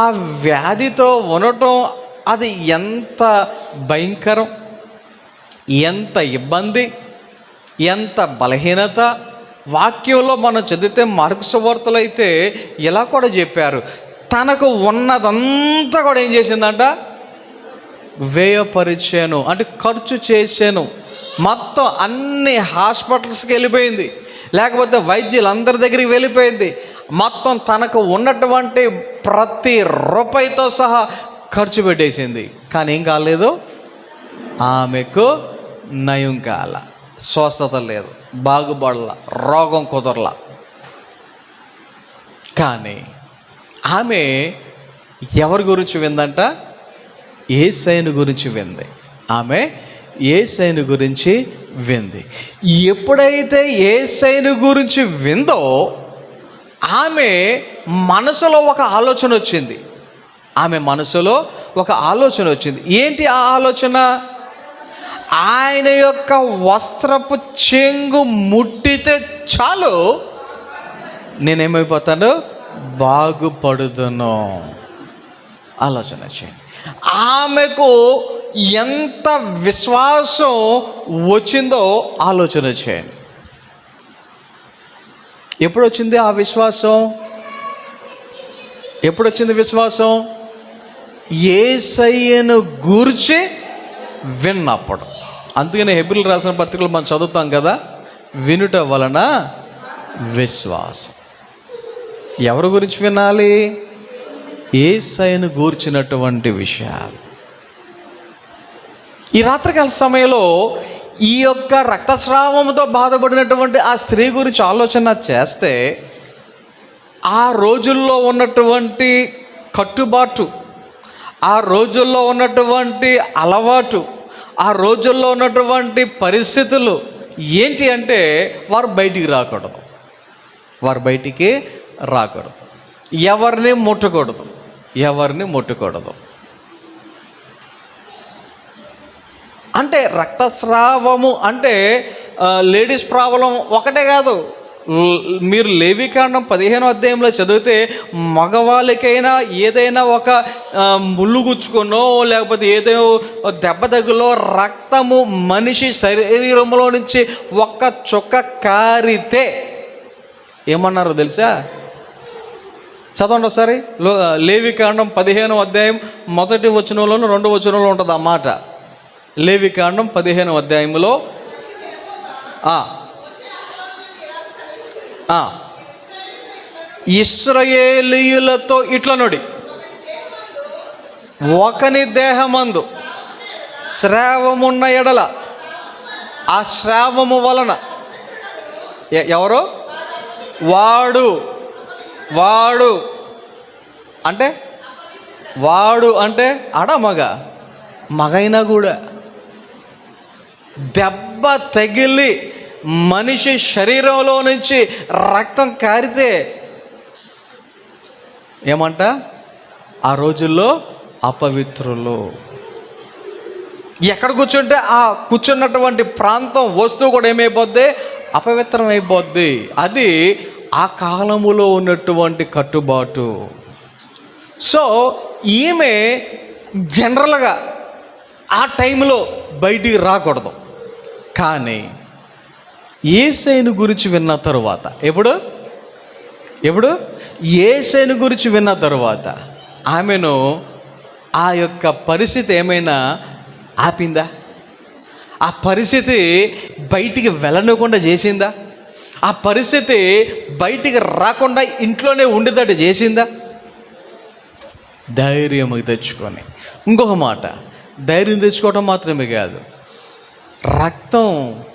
ఆ వ్యాధితో ఉండటం, అది ఎంత భయంకరం, ఎంత ఇబ్బంది, ఎంత బలహీనత. వాక్యంలో మనం చదివితే మార్కు సువార్తలో అయితే ఇలా కూడా చెప్పారు, తనకు ఉన్నదంతా కూడా ఏం చేసిందంట? వ్యయపరిచాను, అంటే ఖర్చు చేశాను. మొత్తం అన్ని హాస్పిటల్స్కి వెళ్ళిపోయింది, లేకపోతే వైద్యులందరి దగ్గరికి వెళ్ళిపోయింది. మొత్తం తనకు ఉన్నటువంటి ప్రతి రూపాయితో సహా ఖర్చు పెట్టేసింది. కానీ ఏం కాలేదు, ఆమెకు నయం కాల, స్వస్థత లేదు, బాగుపడలా, రోగం కుదరలా. కానీ ఆమె ఎవరి గురించి విందంట? యేసయ్యను గురించి వింది. ఆమె యేసయ్యను గురించి వింది. ఎప్పుడైతే యేసయ్యను గురించి విందో ఆమె మనసులో ఒక ఆలోచన వచ్చింది. ఏంటి ఆ ఆలోచన? ఆయన యొక్క వస్త్రపు చెంగు ముట్టితే చాలు, నేనేమైపోతాను? బాగుపడుదును. ఆలోచన చేయండి. ఆమెకు ఎంత విశ్వాసం వచ్చిందో ఆలోచన చేయండి. ఎప్పుడు వచ్చింది ఆ విశ్వాసం? విశ్వాసం యేసయ్యను గూర్చి విన్నప్పుడు. అందుకనే హెబ్రీయులకు రాసిన పత్రికలు మనం చదువుతాం కదా, వినుట వలన విశ్వాసం. ఎవరి గురించి వినాలి? యేసయ్యను గూర్చినటువంటి విషయాలు. ఈ రాత్రికాల సమయంలో ఈ యొక్క రక్తస్రావంతో బాధపడినటువంటి ఆ స్త్రీ గురించి ఆలోచన చేస్తే, ఆ రోజుల్లో ఉన్నటువంటి కట్టుబాటు, ఆ రోజుల్లో ఉన్నటువంటి అలవాటు, ఆ రోజుల్లో ఉన్నటువంటి పరిస్థితులు ఏంటి అంటే, వారు బయటికి రాకూడదు, ఎవరిని ముట్టకూడదు. అంటే రక్తస్రావము అంటే లేడీస్ ప్రాబ్లం ఒకటే కాదు. మీరు లేవికాండం 15వ అధ్యాయంలో చదివితే మగవాళ్ళకైనా ఏదైనా ఒక ముళ్ళు గుచ్చుకునో, లేకపోతే ఏదో దెబ్బ తగులో రక్తము మనిషి శరీరంలో నుంచి ఒక్క చుక్క కారితే ఏమన్నారో తెలుసా? చదవండి ఒకసారి. లేవికాండం 15వ అధ్యాయం 1వ వచనంలోను 2వ వచనంలో ఉంటుంది ఆ మాట. లేవికాండం 15వ అధ్యాయంలో ఇశ్రాయేలీయులతో ఇట్లనుడి. ఒకని దేహమందు స్రావమున్న ఎడల ఆ స్రావము వలన ఎవరు వాడు అంటే మగైనా కూడా దెబ్బ తగిలి మనిషి శరీరంలో నుంచి రక్తం కారితే ఏమంట? ఆ రోజుల్లో అపవిత్రులు. ఎక్కడ కూర్చుంటే ఆ కూర్చున్నటువంటి ప్రాంతం వస్తువు కూడా ఏమైపోద్ది? అపవిత్రం అయిపోద్ది. అది ఆ కాలములో ఉన్నటువంటి కట్టుబాటు. సో ఈమె జనరల్గా ఆ టైంలో బయటికి రాకూడదు. కానీ యేసయ్యను గురించి విన్న తరువాత ఎప్పుడు యేసయ్యను గురించి విన్న తరువాత ఆమెను ఆ యొక్క పరిస్థితి ఏమైనా ఆపిందా? ఆ పరిస్థితి బయటికి వెళ్ళనివ్వకుండా చేసిందా? ఆ పరిస్థితి బయటికి రాకుండా ఇంట్లోనే ఉండేటట్టు చేసిందా? ధైర్యం తెచ్చుకొని, ఇంకొక మాట, ధైర్యం తెచ్చుకోవటం మాత్రమే కాదు, రక్తం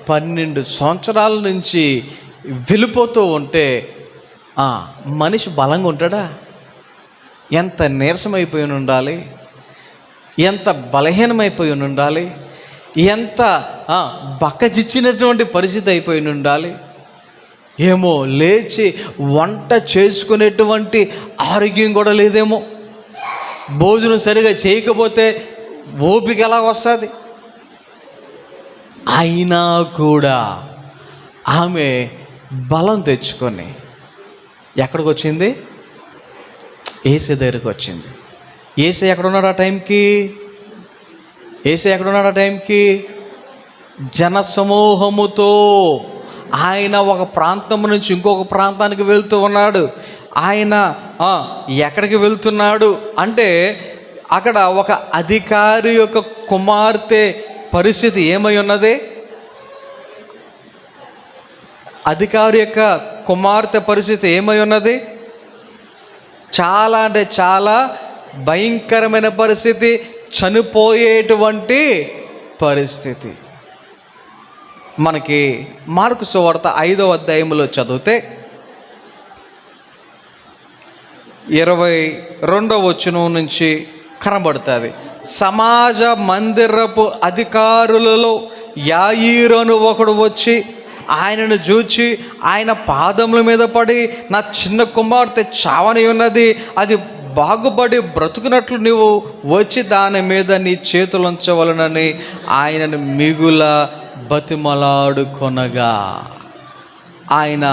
12 సంవత్సరాల నుంచి వెళ్ళిపోతూ ఉంటే మనిషి బలంగా ఉంటాడా? ఎంత నీరసమైపోయి ఉండాలి, ఎంత బలహీనమైపోయి ఉండాలి, ఎంత బక్కజిచ్చినటువంటి పరిస్థితి అయిపోయి ఉండాలి. ఏమో లేచి వంట చేసుకునేటువంటి ఆరోగ్యం కూడా లేదేమో. భోజనం సరిగా చేయకపోతే ఓపిక ఎలా వస్తుంది? అయినా కూడా ఆమె బలం తెచ్చుకొని ఎక్కడికి వచ్చింది? యేసయ్య దగ్గరికి వచ్చింది. యేసయ్య ఎక్కడున్నాడు ఆ టైంకి? జన సమూహముతో ఆయన ఒక ప్రాంతం నుంచి ఇంకొక ప్రాంతానికి వెళ్తూ ఉన్నాడు. ఆయన ఎక్కడికి వెళ్తున్నాడు అంటే అక్కడ ఒక అధికారి యొక్క కుమార్తె పరిస్థితి ఏమై ఉన్నది? అధికారి యొక్క కుమార్తె పరిస్థితి ఏమై ఉన్నది? చాలా అంటే చాలా భయంకరమైన పరిస్థితి, చనిపోయేటువంటి పరిస్థితి. మనకి మార్కు సువార్త 5వ అధ్యాయంలో చదివితే 22వ వచనం నుంచి కనబడుతుంది. సమాజ మందిరపు అధికారులలో యాయీరు అను ఒకడు వచ్చి ఆయనను చూచి ఆయన పాదముల మీద పడి, నా చిన్న కుమార్తె చావని ఉన్నది, అది బాగుపడి బ్రతుకున్నట్లు నీవు వచ్చి దాని మీద నీ చేతులు ఉంచవలనని ఆయనను మిగుల బతిమలాడుకొనగా ఆయన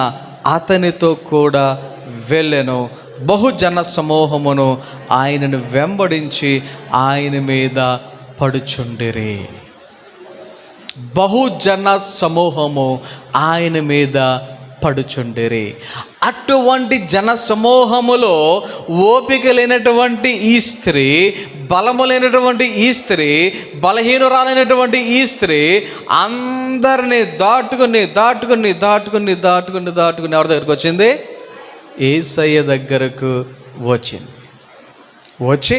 అతనితో కూడా వెళ్ళెను. బహుజన సమూహమును ఆయనను వెంబడించి ఆయన మీద పడుచుండిరి. బహుజన సమూహము ఆయన మీద పడుచుండిరి. అటువంటి జన సమూహములో ఓపిక లేనటువంటి ఈ స్త్రీ, బలము లేనటువంటి ఈ స్త్రీ, బలహీనురాలైనటువంటి ఈ స్త్రీ అందరినీ దాటుకుని ఎవరి దగ్గరకు వచ్చింది? యేసయ్య దగ్గరకు వచ్చి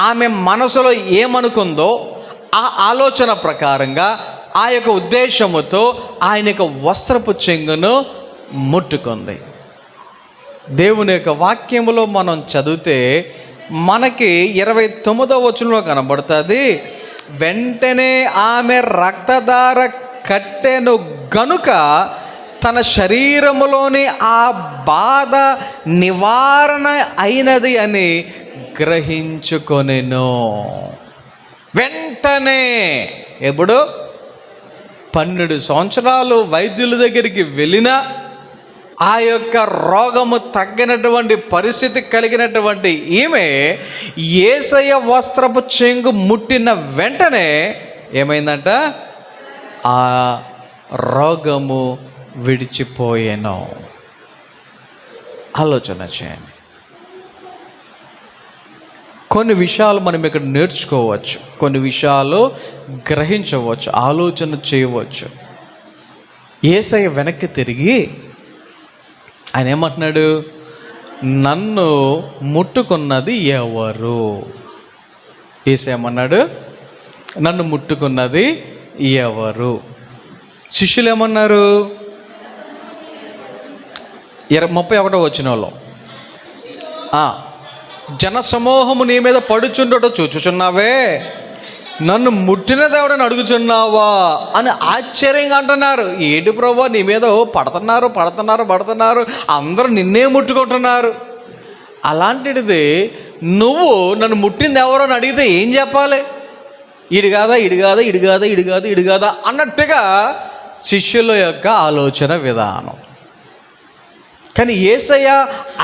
ఆమె మనసులో ఏమనుకుందో ఆ ఆలోచన ప్రకారంగా ఆ యొక్క ఉద్దేశముతో ఆయన యొక్క వస్త్రపు చెంగును ముట్టుకుంది. దేవుని యొక్క వాక్యములో మనం చదివితే మనకి 29వ వచనంలో కనబడుతుంది, వెంటనే ఆమె రక్తధార కట్టెను గనుక తన శరీరములోని ఆ బాధ నివారణ అయినది అని గ్రహించుకొనెను. వెంటనే ఎప్పుడు 12 సంవత్సరాలు వైద్యుల దగ్గరికి వెళ్ళినా ఆ యొక్క రోగము తగ్గినటువంటి పరిస్థితి కలిగినటువంటి ఈమె యేసయ్య వస్త్రపు చెంగు ముట్టిన వెంటనే ఏమైందంట? ఆ రోగము విడిచిపోయేను. ఆలోచన చేయండి. కొన్ని విషయాలు మనం ఇక్కడ నేర్చుకోవచ్చు, కొన్ని విషయాలు గ్రహించవచ్చు, ఆలోచన చేయవచ్చు. యేసయ్య వెనక్కి తిరిగి ఆయన ఏమంటున్నాడు? నన్ను ముట్టుకున్నది ఎవరు? యేసు ఏమన్నాడు? నన్ను ముట్టుకున్నది ఎవరు? శిష్యులు ఏమన్నారు? 31వ వచనంలో, జన సమూహము నీ మీద పడుచుండట చూచుచున్నావే, నన్ను ముట్టినది ఎవడని అడుగుచున్నావా అని ఆశ్చర్యంగా అంటున్నారు. ఏంటి ప్రభువా, నీ మీద పడుతున్నారు, అందరూ నిన్నే ముట్టుకుంటున్నారు. అలాంటిది నువ్వు నన్ను ముట్టింది ఎవరో అని అడిగితే ఏం చెప్పాలి? ఇడు కాదా అన్నట్టుగా శిష్యుల యొక్క ఆలోచన విధానం. కానీ యేసయ్య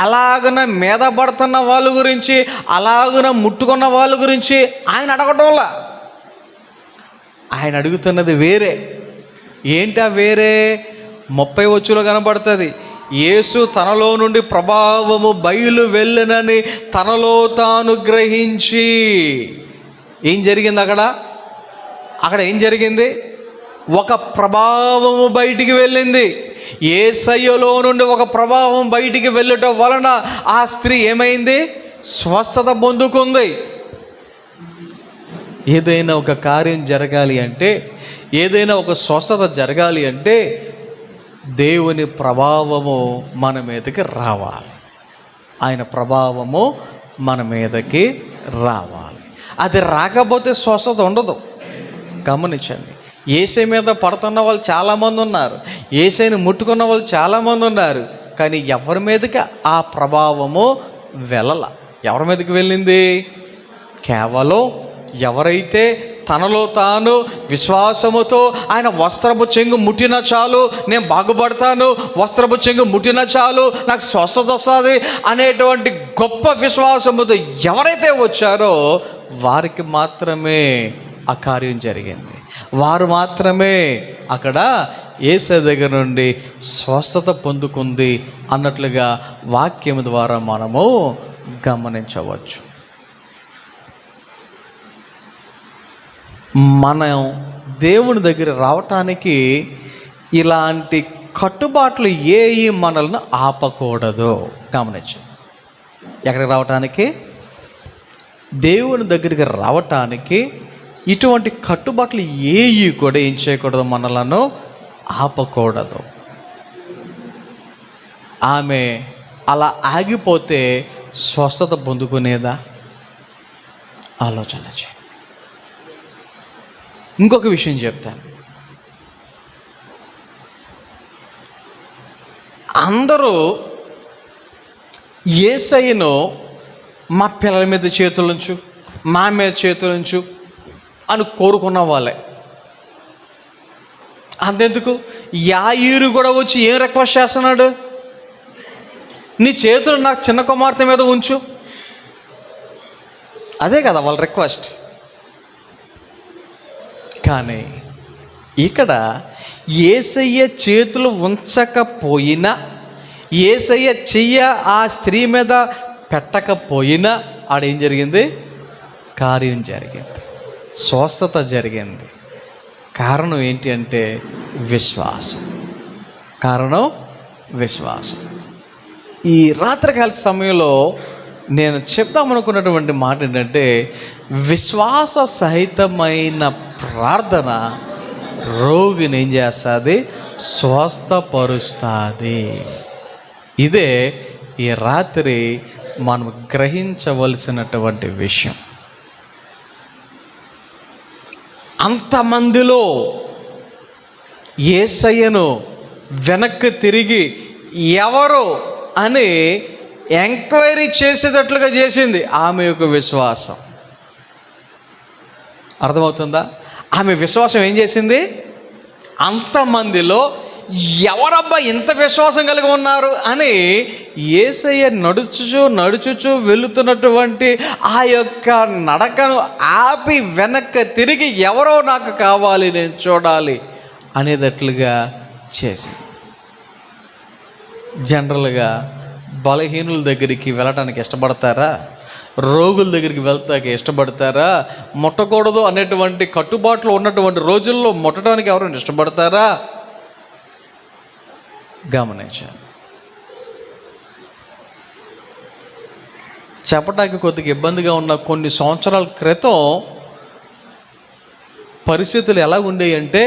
అలాగున మీద పడుతున్న వాళ్ళ గురించి, అలాగున ముట్టుకున్న వాళ్ళ గురించి ఆయన అడగటంలా. ఆయన అడుగుతున్నది వేరే. ఏంటా వేరే? 30 వచ్చులో కనబడుతుంది. యేసు తనలో నుండి ప్రభావము బయలు వెళ్ళనని తనలో తాను గ్రహించి. ఏం జరిగింది అక్కడ ఏం జరిగింది? ఒక ప్రభావము బయటికి వెళ్ళింది. యేసయ్యలో నుండి ఒక ప్రభావం బయటికి వెళ్ళటం వలన ఆ స్త్రీ ఏమైంది? స్వస్థత పొందుకుంది. ఏదైనా ఒక కార్యం జరగాలి అంటే, ఏదైనా ఒక స్వస్థత జరగాలి అంటే దేవుని ప్రభావము మన మీదకి రావాలి. ఆయన ప్రభావము మన మీదకి రావాలి. అది రాకపోతే స్వస్థత ఉండదు. గమనించండి. యేసయ్య మీద పడుతున్న వాళ్ళు చాలామంది ఉన్నారు, యేసయ్యని ముట్టుకున్న వాళ్ళు చాలామంది ఉన్నారు. కానీ ఎవరి మీదకి ఆ ప్రభావము వెళ్ళల. ఎవరి మీదకి వెళ్ళింది? కేవలం ఎవరైతే తనలో తాను విశ్వాసముతో ఆయన వస్త్రపు చెంగు ముట్టిన చాలు నేను బాగుపడతాను, వస్త్రపు చెంగు ముట్టిన చాలు నాకు స్వస్థత వస్తుంది అనేటువంటి గొప్ప విశ్వాసముతో ఎవరైతే వచ్చారో వారికి మాత్రమే ఆ కార్యం జరిగింది. వారు మాత్రమే అక్కడ యేసయ్య దగ్గర నుండి స్వస్థత పొందుకుంది అన్నట్లుగా వాక్యం ద్వారా మనము గమనించవచ్చు. మనం దేవుని దగ్గర రావటానికి ఇలాంటి కట్టుబాట్లు ఏవి మనల్ని ఆపకూడదు. గమనించండి. ఎక్కడికి రావటానికి? దేవుని దగ్గరికి రావటానికి ఇటువంటి కట్టుబాట్లు ఏవి కూడా ఏం చేయకూడదు, మనలను ఆపకూడదు. ఆమె అలా ఆగిపోతే స్వస్థత పొందుకునేదా? ఆలోచన చేయండి. ఇంకొక విషయం చెప్తాను. అందరూ యేసయ్యను మా పిల్లల మీద చేతులుంచు, మా మీద చేతులుంచు అని కోరుకున్న వాళ్ళే. అంతెందుకు, యాయీరు కూడా వచ్చి ఏం రిక్వెస్ట్ చేస్తున్నాడు? నీ చేతులు నాకు చిన్న కుమార్తె మీద ఉంచు. అదే కదా వాళ్ళ రిక్వెస్ట్. కానీ ఇక్కడ యేసయ్య చేతులు ఉంచకపోయినా, యేసయ్య చెయ్య ఆ స్త్రీ మీద పెట్టకపోయినా ఆడేం జరిగింది? కార్యం జరిగింది, స్వస్థత జరిగింది. కారణం ఏంటి అంటే విశ్వాసం. కారణం విశ్వాసం. ఈ రాత్రికాల సమయంలో నేను చెప్దామనుకున్నటువంటి మాట ఏంటంటే, విశ్వాస సహితమైన ప్రార్థన రోగిని ఏం చేస్తుంది? స్వస్థపరుస్తుంది. ఇదే ఈ రాత్రి మనం గ్రహించవలసినటువంటి విషయం. అంతమందిలో యేసయ్యను వెనక్కి తిరిగి ఎవరు అని ఎంక్వైరీ చేసేటట్లుగా చేసింది ఆమె యొక్క విశ్వాసం. అర్థమవుతుందా? ఆమె విశ్వాసం ఏం చేసింది? అంతమందిలో ఎవరబ్బా ఇంత విశ్వాసం కలిగి ఉన్నారు అని యేసయ్య నడుచుచు వెళుతున్నటువంటి ఆ యొక్క నడకను ఆపి వెనక్కి తిరిగి ఎవరో నాకు కావాలి, నేను చూడాలి అనేటట్లుగా చేసింది. జనరల్గా బలహీనుల దగ్గరికి వెళ్ళటానికి ఇష్టపడతారా? రోగుల దగ్గరికి వెళ్తాకి ఇష్టపడతారా? ముట్టకూడదు అనేటువంటి కట్టుబాట్లు ఉన్నటువంటి రోజుల్లో ముట్టడానికి ఎవరైనా ఇష్టపడతారా? గమనించండి. చెప్పటానికి కొద్దిగా ఇబ్బందిగా ఉన్న కొన్ని సంవత్సరాల క్రితం పరిస్థితులు ఎలా ఉండేవి అంటే,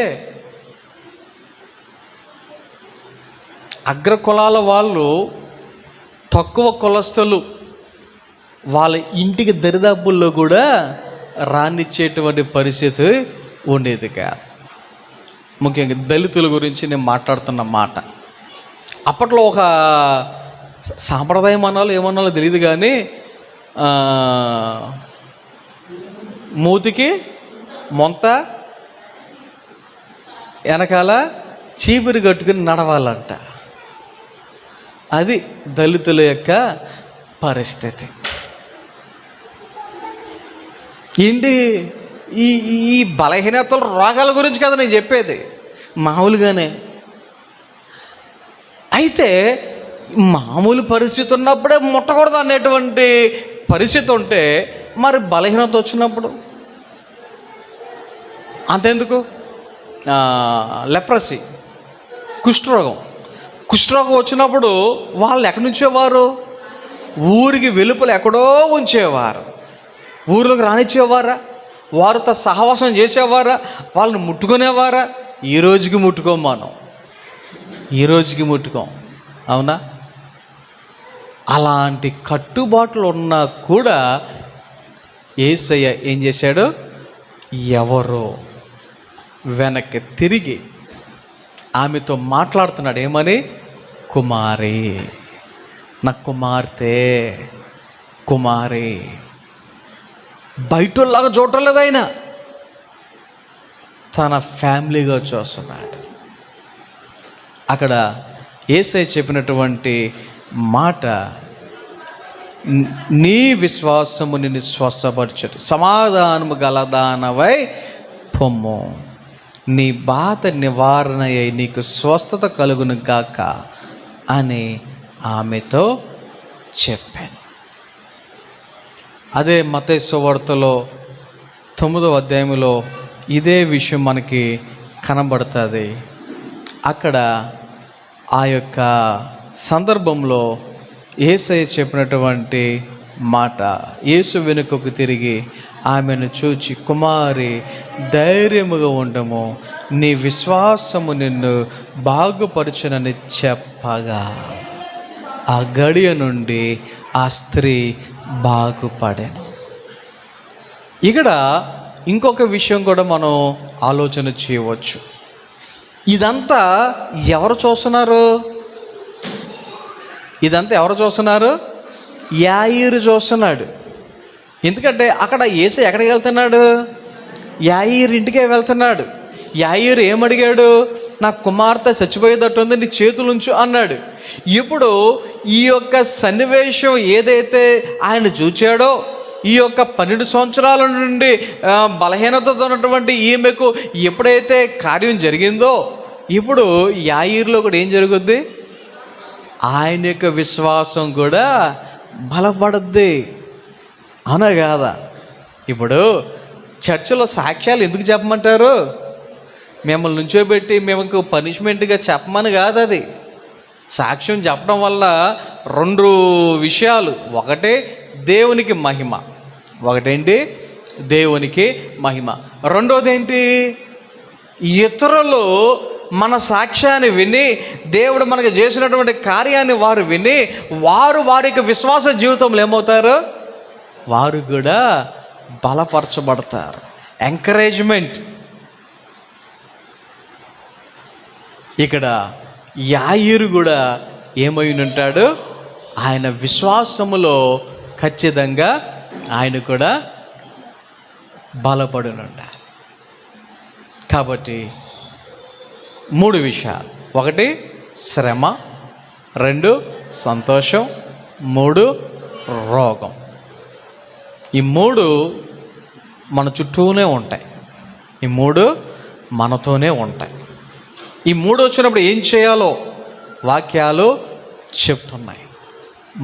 అగ్రకులాల వాళ్ళు తక్కువ కులస్తులు వాళ్ళ ఇంటికి దరిదాపుల్లో కూడా రానిచ్చేటువంటి పరిస్థితి ఉండేది కాదు. ముఖ్యంగా దళితుల గురించి నేను మాట్లాడుతున్న మాట. అప్పట్లో ఒక సాంప్రదాయం అనాలో ఏమన్నాలో తెలియదు కానీ, మూతికి మొంత వెనకాల చీపురు కట్టుకుని నడవాలంట. అది దళితుల యొక్క పరిస్థితి. ఏంటి ఈ బలహీనతల రోగాల గురించి కదా నేను చెప్పేది, మామూలుగానే. అయితే మామూలు పరిస్థితి ఉన్నప్పుడే ముట్టకూడదు అనేటువంటి పరిస్థితి ఉంటే, మరి బలహీనత వచ్చినప్పుడు అంతెందుకు? లెప్రసీ, కుష్ఠరోగం వచ్చినప్పుడు వాళ్ళు ఎక్కడి నుంచేవారు? ఊరికి వెలుపల ఎక్కడో ఉంచేవారు. ఊర్లోకి రానిచ్చేవారా? వారితో సహవాసం చేసేవారా? వాళ్ళని ముట్టుకునేవారా? ఈ రోజుకి ముట్టుకోం మనం, ఈ రోజుకి ముట్టుకోం. అవునా? అలాంటి కట్టుబాట్లు ఉన్నా కూడా యేసయ్య ఏం చేశాడు? ఎవరో వెనక్కి తిరిగి ఆమెతో మాట్లాడుతున్నాడు. ఏమని? కుమారి, నా కుమార్తె, కుమారి. బయటలాగా చూడటం లేదు ఆయన, తన ఫ్యామిలీగా చూస్తున్నాడు. అక్కడ యేసయ్య చెప్పినటువంటి మాట, నీ విశ్వాసము నిన్ను స్వస్థపరచు, సమాధానము గలదానవై పొమ్ము, నీ బాధ నివారణ అయి నీకు స్వస్థత కలుగును గాక అని ఆమెతో చెప్పాను. అదే మత్తయి సువార్తలో 9వ అధ్యాయంలో ఇదే విషయం మనకి కనబడుతుంది. అక్కడ ఆ యొక్క సందర్భంలో యేసయ్య చెప్పినటువంటి మాట, యేసు వెనుకకు తిరిగి ఆమెను చూచి, కుమారి ధైర్యముగా ఉండము, నీ విశ్వాసము నిన్ను బాగుపరచునని చెప్పగా ఆ గడియ నుండి ఆ స్త్రీ బాగుపడాను. ఇక్కడ ఇంకొక విషయం కూడా మనం ఆలోచన చేయవచ్చు. ఇదంతా ఎవరు చూస్తున్నారు? యాయీరు చూస్తున్నాడు. ఎందుకంటే అక్కడ యేసయ్య ఎక్కడికి వెళ్తున్నాడు? యాయీరు ఇంటికే వెళ్తున్నాడు. యాయీరు ఏమడిగాడు? నా కుమార్తె చచ్చిపోయేటట్టుంది, నీ చేతులుంచు అన్నాడు. ఇప్పుడు ఈ యొక్క సన్నివేశం ఏదైతే ఆయన చూచాడో, ఈ యొక్క 12 సంవత్సరాల నుండి బలహీనతతో ఉన్నటువంటి ఈమెకు ఎప్పుడైతే కార్యం జరిగిందో, ఇప్పుడు యాయీరులో కూడా ఏం జరుగుద్ది? ఆయన యొక్క విశ్వాసం కూడా బలపడుద్ది. అవునా కాదా? ఇప్పుడు చర్చిలో సాక్ష్యాలు ఎందుకు చెప్పమంటారు? మిమ్మల్ని నుంచోబెట్టి మేము పనిష్మెంట్గా చెప్పమని కాదు. అది సాక్ష్యం చెప్పడం వల్ల 2 విషయాలు. ఒకటే దేవునికి మహిమ, ఒకటేంటి? దేవునికి మహిమ. రెండోది ఏంటి? ఇతరులు మన సాక్ష్యాన్ని విని, దేవుడు మనకు చేసినటువంటి కార్యాన్ని వారు విని, వారి యొక్క విశ్వాస జీవితంలో ఏమవుతారు? వారు కూడా బలపరచబడతారు. ఎంకరేజ్మెంట్. ఇక్కడ యాయీరు కూడా ఏమై ఉంటాడు? ఆయన విశ్వాసములో ఖచ్చితంగా ఆయన కూడా బలపడునుంటారు. కాబట్టి 3 విషయాలు. 1 శ్రమ, 2 సంతోషం, 3 రోగం. ఈ 3 మన చుట్టూనే ఉంటాయి. ఈ 3 మనతోనే ఉంటాయి. ఈ 3 వచ్చినప్పుడు ఏం చేయాలో వాక్యాలు చెప్తున్నాయి.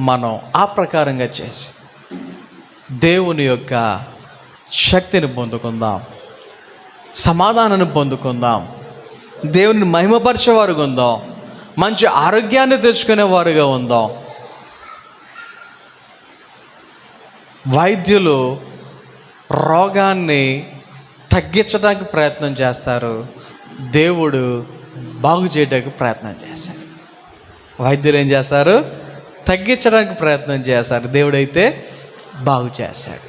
మనం ఆ ప్రకారంగా చేసి దేవుని యొక్క శక్తిని పొందుకుందాం, సమాధానాన్ని పొందుకుందాం, దేవుని మహిమపరిచేవారుగా ఉందాం, మంచి ఆరోగ్యాన్ని తెచ్చుకునేవారుగా ఉందాం. వైద్యులు రోగాన్ని తగ్గించడానికి ప్రయత్నం చేస్తారు, దేవుడు బాగు చేయడానికి ప్రయత్నం చేశారు. వైద్యులు ఏం చేస్తారు? తగ్గించడానికి ప్రయత్నం చేస్తారు, దేవుడైతే బాగు చేశాడు.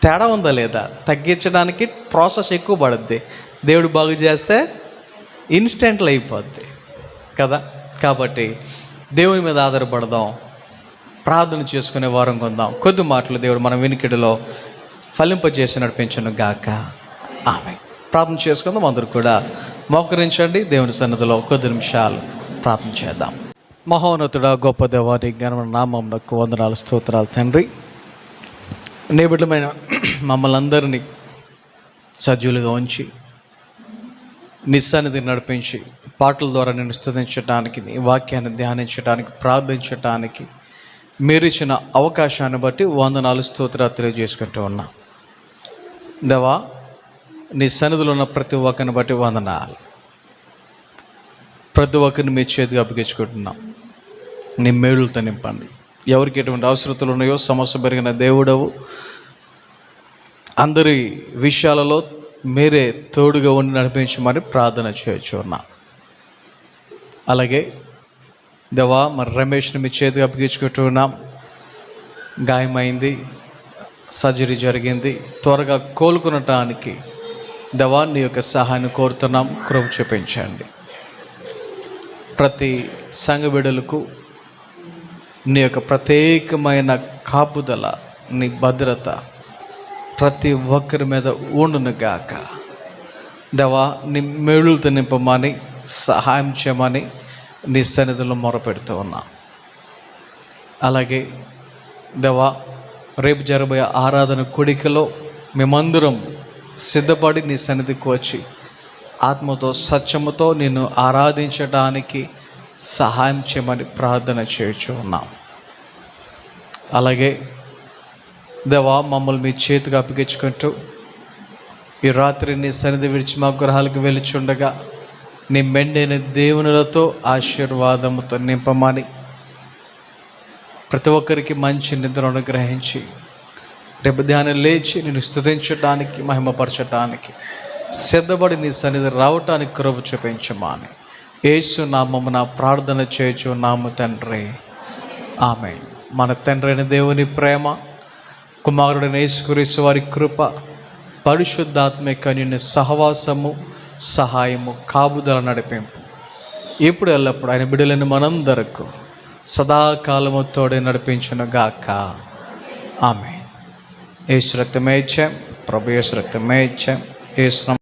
తేడా ఉందా లేదా? తగ్గించడానికి ప్రాసెస్ ఎక్కువ పడుద్ది, దేవుడు బాగు చేస్తే ఇన్స్టెంట్లో అయిపోద్ది కదా. కాబట్టి దేవుని మీద ఆధారపడదాం, ప్రార్థన చేసుకునే వారం కొందాం. కొద్ది మాటలు దేవుడు మన వినికిడిలో ఫలింపజేసి నడిపించను గాక. ఆమె ప్రార్థన చేసుకుందాం. అందరూ కూడా మోకరించండి, దేవుని సన్నిధిలో కొద్ది నిమిషాలు ప్రార్థన చేద్దాం. మహోన్నతుడా, గొప్ప దేవాని ఘనమైన నామమునకు వందనాలు, స్తోత్రాలు తండ్రి. నీ బిడ్డలమైన మమ్మల్ని అందరినీ సజీవులుగా ఉంచి నీ సన్నిధిని నడిపించి పాటల ద్వారా నిన్ను స్తుతించడానికి, నీ వాక్యాన్ని ధ్యానించడానికి, ప్రార్థించడానికి మీరు ఇచ్చిన అవకాశాన్ని బట్టి వందనాలు, స్తోత్రాలు తెలియజేసుకుంటూ ఉన్నా. దేవా, నీ సన్నిధిలో ఉన్న ప్రతి ఒక్కరిని బట్టి వందనాలు. ప్రతి ఒక్కరిని మీ చేతికి అప్పగించుకుంటున్నాం. నీ మేలులతో నింపండి. ఎవరికి ఎటువంటి అవసరతలు ఉన్నాయో సమస్య పెరిగిన దేవుడవు, అందరి విషయాలలో మీరే తోడుగా ఉండి నడిపించమని ప్రార్థన చేయొచ్చు ఉన్నా. అలాగే దేవా, మరి రమేష్ని మీ చేతికి అప్పగించుకుంటూ ఉన్నాం. గాయమైంది, సర్జరీ జరిగింది, త్వరగా కోలుకునటానికి దేవా నీ యొక్క సహాయాన్ని కోరుతున్నాం, కృప చూపించండి. ప్రతి సంఘ బిడ్డలకు నీ యొక్క ప్రత్యేకమైన కాపుదల, నీ భద్రత ప్రతి ఒక్కరి మీద ఉండునుగాక. దేవా, నీ మేలులతో నింపమని, సహాయం చేయమని నీ సన్నిధిలో మొరపెడుతూ ఉన్నా. అలాగే దేవా, రేపు జరబోయే ఆరాధన కూడికలో మేమందరం సిద్ధపడి నీ సన్నిధికి వచ్చి ఆత్మతో సత్యముతో నిన్ను ఆరాధించడానికి సహాయం చేయమని ప్రార్థన చేయుచు ఉన్నాం. అలాగే దేవా, మమ్మల్ని మీ చేతికి అప్పగించుకుంటూ ఈ రాత్రి నీ సన్నిధి విడిచి మా గృహాలకు వెలుచుండగా నీ మెండైన దేవునులతో ఆశీర్వాదముతో నింపమని, ప్రతి ఒక్కరికి మంచి నిద్రను గ్రహించి రేపు ధ్యానం లేచి నిన్ను స్తుతించడానికి, మహిమపరచడానికి సిద్ధపడి నీ సన్నిధి రావటానికి కృప చూపించమని యేసు నామమున ప్రార్థన చేయుచున్నాము తండ్రి. ఆమేన్. మన తండ్రి అయిన దేవుని ప్రేమ, కుమారుడైన యేసుక్రీస్తు వారి కృప, పరిశుద్ధాత్మిక నిన్ను సహవాసము, సహాయము, కాపుదల, నడిపింపు ఇప్పుడు ఎల్లప్పుడు ఆయన బిడ్డలను మనందరకు సదాకాలము తోడే నడిపించును గాక. ఆమేన్. యేసు రక్తమే ఇచ్చాం, ప్రభు యేసు రక్తమే ఇచ్చాం. యేసు